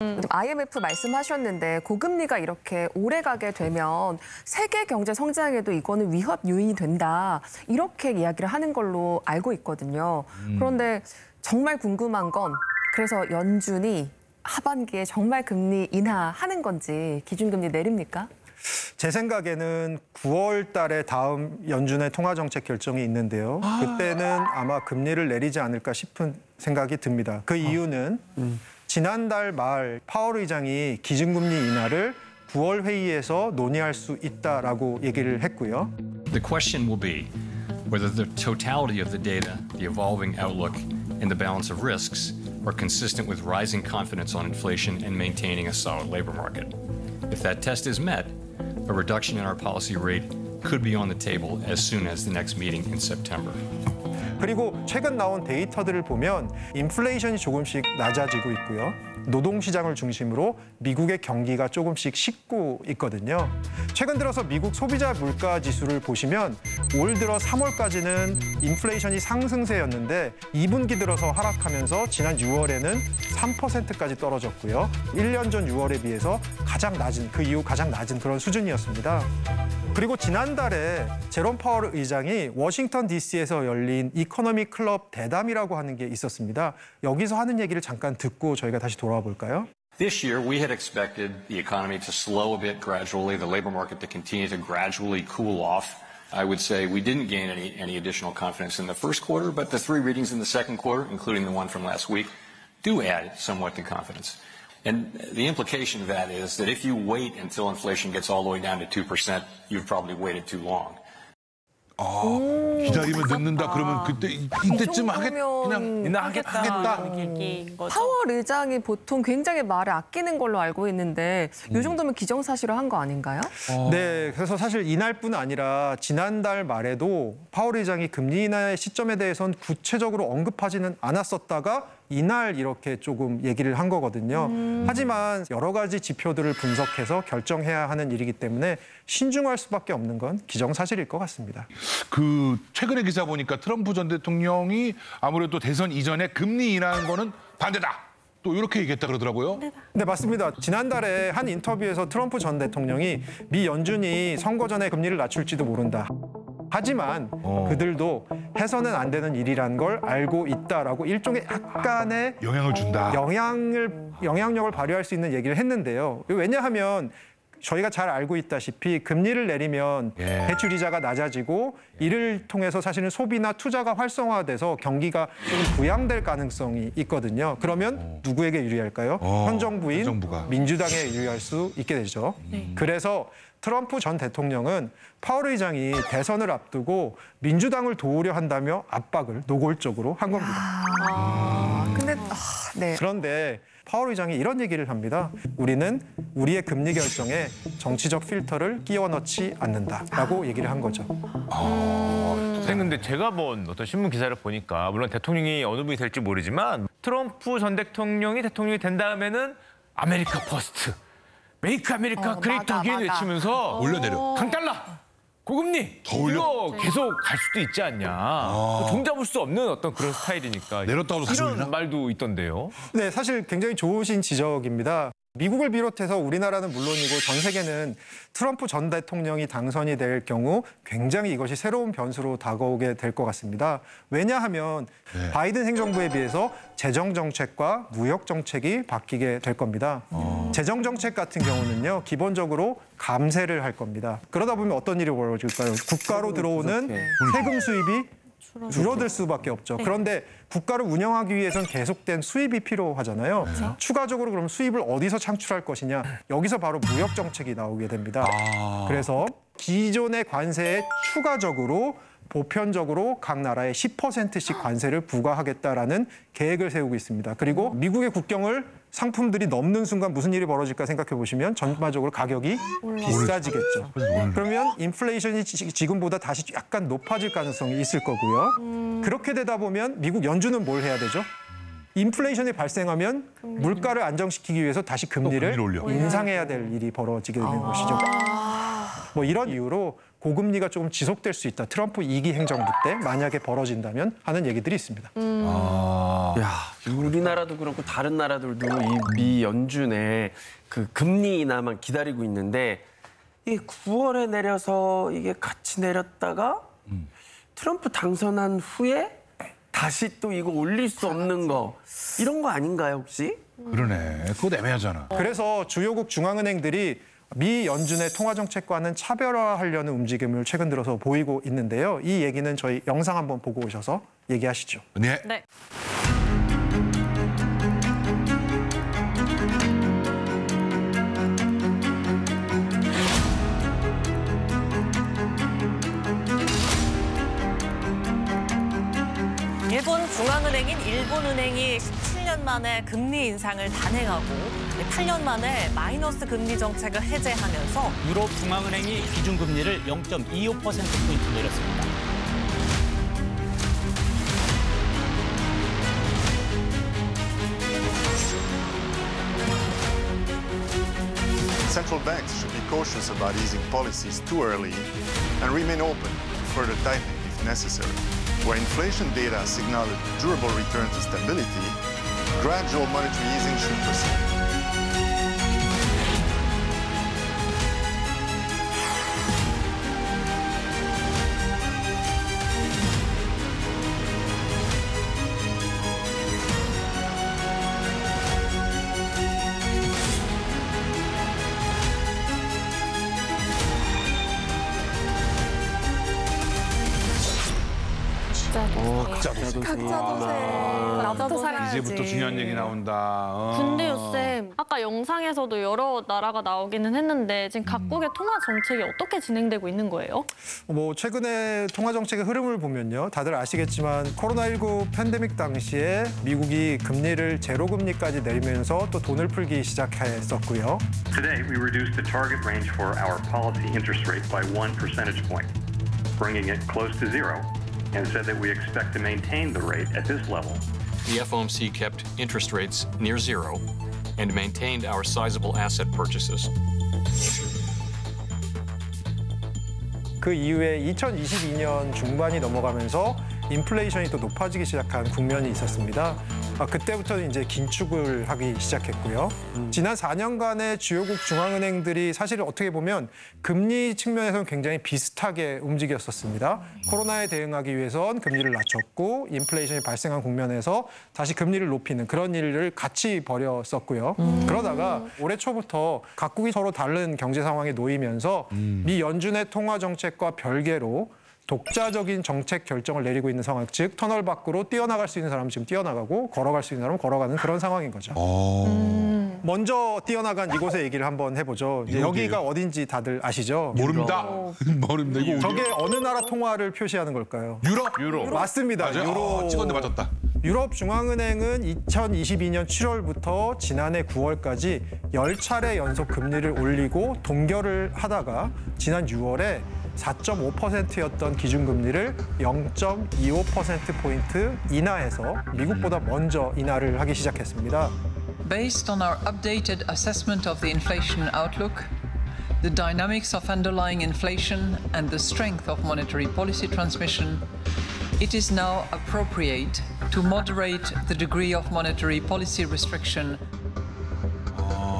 IMF 말씀하셨는데 고금리가 이렇게 오래 가게 되면 세계 경제 성장에도 이거는 위협 요인이 된다. 이렇게 이야기를 하는 걸로 알고 있거든요. 그런데 정말 궁금한 건 그래서 연준이 하반기에 정말 금리 인하하는 건지 기준금리 내립니까? 제 생각에는 9월 달에 다음 연준의 통화정책 결정이 있는데요. 그때는 아마 금리를 내리지 않을까 싶은 생각이 듭니다. 그 이유는 지난달 말 파월 의장이 기준금리 인하를 9월 회의에서 논의할 수 있다라고 얘기를 했고요. The question will be whether the totality of the data, the evolving outlook, and the balance of risks are consistent with rising confidence on inflation and maintaining a solid labor market. If that test is met, a reduction in our policy rate could be on the table as soon as the next meeting in September. 그리고 최근 나온 데이터들을 보면 인플레이션이 조금씩 낮아지고 있고요. 노동시장을 중심으로 미국의 경기가 조금씩 식고 있거든요. 최근 들어서 미국 소비자 물가 지수를 보시면 올 들어 3월까지는 인플레이션이 상승세였는데 2분기 들어서 하락하면서 지난 6월에는 3%까지 떨어졌고요. 1년 전 6월에 비해서 가장 낮은, 그 이후 가장 낮은 그런 수준이었습니다. 그리고 지난달에 제롬 파월 의장이 워싱턴 DC에서 열린 이코노미 클럽 대담이라고 하는 게 있었습니다. 여기서 하는 얘기를 잠깐 듣고 저희가 다시 돌아와 볼까요? This year, we had expected the economy to slow a bit gradually, the labor market to continue to gradually cool off. I would say we didn't gain any additional confidence in the first quarter, but the 3 readings in the second quarter, including the one from last week, do add somewhat to confidence. And the implication of that is that if you wait until inflation gets all the way down to 2%, you've probably waited too long. 기다리면 늦는다 그러면 그때 이때쯤 그냥 인하하겠다. 파월 의장이 보통 굉장히 말을 아끼는 걸로 알고 있는데 이 정도면 기정사실화한 거 아닌가요? 네, 그래서 사실 이날뿐 아니라 지난달 말에도 파월 의장이 금리 인하의 시점에 대해서는 구체적으로 언급하지는 않았었다가 이날 이렇게 조금 얘기를 한 거거든요. 하지만 여러 가지 지표들을 분석해서 결정해야 하는 일이기 때문에 신중할 수밖에 없는 건 기정사실일 것 같습니다. 그 최근에 기사 보니까 트럼프 전 대통령이 아무래도 대선 이전에 금리 인하하는 거는 반대다. 또 이렇게 얘기했다 그러더라고요. 네, 맞습니다. 지난달에 한 인터뷰에서 트럼프 전 대통령이 미 연준이 선거 전에 금리를 낮출지도 모른다. 하지만 그들도 해서는 안 되는 일이란 걸 알고 있다라고 일종의 약간의 영향을 준다. 영향력을 발휘할 수 있는 얘기를 했는데요. 왜냐하면 저희가 잘 알고 있다시피 금리를 내리면 대출 이자가 낮아지고 이를 통해서 사실은 소비나 투자가 활성화돼서 경기가 조금 부양될 가능성이 있거든요. 그러면 누구에게 유리할까요? 현 정부인 민주당에 유리할 수 있게 되죠. 그래서 트럼프 전 대통령은 파월 의장이 대선을 앞두고 민주당을 도우려 한다며 압박을 노골적으로 한 겁니다. 네. 그런데 파월 의장이 이런 얘기를 합니다. 우리는 우리의 금리 결정에 정치적 필터를 끼워 넣지 않는다라고 얘기를 한 거죠. 근데 제가 본 어떤 신문 기사를 보니까 물론 대통령이 어느 분이 될지 모르지만 트럼프 전 대통령이 된 다음에는 아메리카 퍼스트, 메이크 아메리카 그레이트 어게인 외치면서 올려내려. 강달러, 고금리 이거 계속 갈 수도 있지 않냐. 종잡을 수 없는 어떤 그런 스타일이니까. 내렸다고 다시 올리나? 이런 말도 있던데요. 네, 사실 굉장히 좋으신 지적입니다. 미국을 비롯해서 우리나라는 물론이고 전 세계는 트럼프 전 대통령이 당선이 될 경우 굉장히 이것이 새로운 변수로 다가오게 될 것 같습니다. 왜냐하면 바이든 행정부에 비해서 재정 정책과 무역 정책이 바뀌게 될 겁니다. 재정 정책 같은 경우는요, 기본적으로 감세를 할 겁니다. 그러다 보면 어떤 일이 벌어질까요? 국가로 들어오는 세금 수입이 줄어들 수밖에 없죠. 그런데 국가를 운영하기 위해선 계속된 수입이 필요하잖아요. 추가적으로 그럼 수입을 어디서 창출할 것이냐. 여기서 바로 무역 정책이 나오게 됩니다. 그래서 기존의 관세에 추가적으로 보편적으로 각 나라에 10%씩 관세를 부과하겠다라는 계획을 세우고 있습니다. 그리고 미국의 국경을 상품들이 넘는 순간 무슨 일이 벌어질까 생각해 보시면 전반적으로 가격이 비싸지겠죠. 그러면 인플레이션이 지금보다 다시 약간 높아질 가능성이 있을 거고요. 그렇게 되다 보면 미국 연준은 뭘 해야 되죠? 인플레이션이 발생하면 물가를 안정시키기 위해서 다시 금리를 인상해야 될 일이 벌어지게 되는 것이죠. 뭐 이런 이유로 고금리가 조금 지속될 수 있다. 트럼프 2기 행정부 때 만약에 벌어진다면 하는 얘기들이 있습니다. 야, 우리나라도 그렇고 다른 나라들도 이 미 연준의 그 금리 인하만 기다리고 있는데 이게 9월에 내려서 이게 같이 내렸다가 트럼프 당선한 후에 다시 또 이거 올릴 수 없는 거 이런 거 아닌가요 혹시? 그러네. 그거 애매하잖아. 그래서 주요국 중앙은행들이 미 연준의 통화 정책과는 차별화하려는 움직임을 최근 들어서 보이고 있는데요. 이 얘기는 저희 영상 한번 보고 오셔서 얘기하시죠. 네. 네. 일본 중앙은행인 일본은행이 17년 만에 금리 인상을 단행하고 8년 만에 마이너스 금리 정책을 해제하면서 유럽 중앙은행이 기준금리를 0.25%포인트 내렸습니다. Central banks should be cautious about easing policies too early and remain open to further tightening if necessary. Where inflation data signal a durable return to stability, gradual monetary easing should proceed. 각자 도생. 나부터 살아야지. 이제부터 중요한 얘기 나온다. 근데요, 쌤. 아까 영상에서도 여러 나라가 나오기는 했는데 지금 각국의 통화 정책이 어떻게 진행되고 있는 거예요? 뭐 최근에 통화 정책의 흐름을 보면요. 다들 아시겠지만 코로나19 팬데믹 당시에 미국이 금리를 제로 금리까지 내리면서 또 돈을 풀기 시작했었고요. Today, we reduced the target range for our policy interest rate by 1 percentage point, bringing it close to zero, and said that we expect to maintain the rate at this level. The FOMC kept interest rates near zero and maintained our sizable asset purchases. 그 이후에 2022년 중반이 넘어가면서 인플레이션이 또 높아지기 시작한 국면이 있었습니다. 그때부터는 이제 긴축을 하기 시작했고요. 지난 4년간의 주요국 중앙은행들이 사실 어떻게 보면 금리 측면에서는 굉장히 비슷하게 움직였었습니다. 코로나에 대응하기 위해선 금리를 낮췄고 인플레이션이 발생한 국면에서 다시 금리를 높이는 그런 일을 같이 벌였었고요. 그러다가 올해 초부터 각국이 서로 다른 경제 상황에 놓이면서 미 연준의 통화 정책과 별개로 독자적인 정책 결정을 내리고 있는 상황, 즉 터널 밖으로 뛰어나갈 수 있는 사람은 지금 뛰어나가고 걸어갈 수 있는 사람은 걸어가는 그런 상황인 거죠. 먼저 뛰어나간 이곳의 얘기를 한번 해보죠. 이제 여기가 어딘지 다들 아시죠? 모릅니다. 모릅니다. 이거 저게 어느 나라 통화를 표시하는 걸까요? 유럽. 맞습니다. 맞아요? 유로. 찍었네, 맞았다. 유럽 중앙은행은 2022년 7월부터 지난해 9월까지 10차례 연속 금리를 올리고 동결을 하다가 지난 6월에 4.5%였던 기준금리를 0.25%포인트 인하해서 미국보다 먼저 인하를 하기 시작했습니다. Based on our updated assessment of the inflation outlook, the dynamics of underlying inflation and the strength of monetary policy transmission, it is now appropriate to moderate the degree of monetary policy restriction.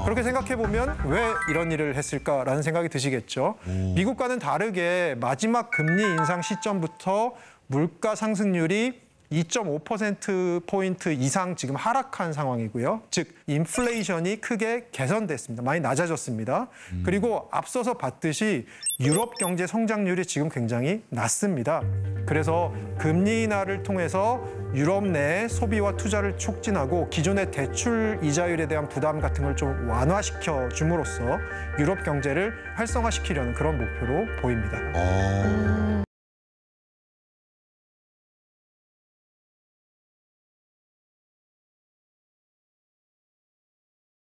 그렇게 생각해보면 왜 이런 일을 했을까라는 생각이 드시겠죠. 미국과는 다르게 마지막 금리 인상 시점부터 물가 상승률이 2.5%포인트 이상 지금 하락한 상황이고요. 즉 인플레이션이 크게 개선됐습니다. 많이 낮아졌습니다. 그리고 앞서서 봤듯이 유럽 경제 성장률이 지금 굉장히 낮습니다. 그래서 금리 인하를 통해서 유럽 내 소비와 투자를 촉진하고 기존의 대출 이자율에 대한 부담 같은 걸 좀 완화시켜 줌으로써 유럽 경제를 활성화시키려는 그런 목표로 보입니다.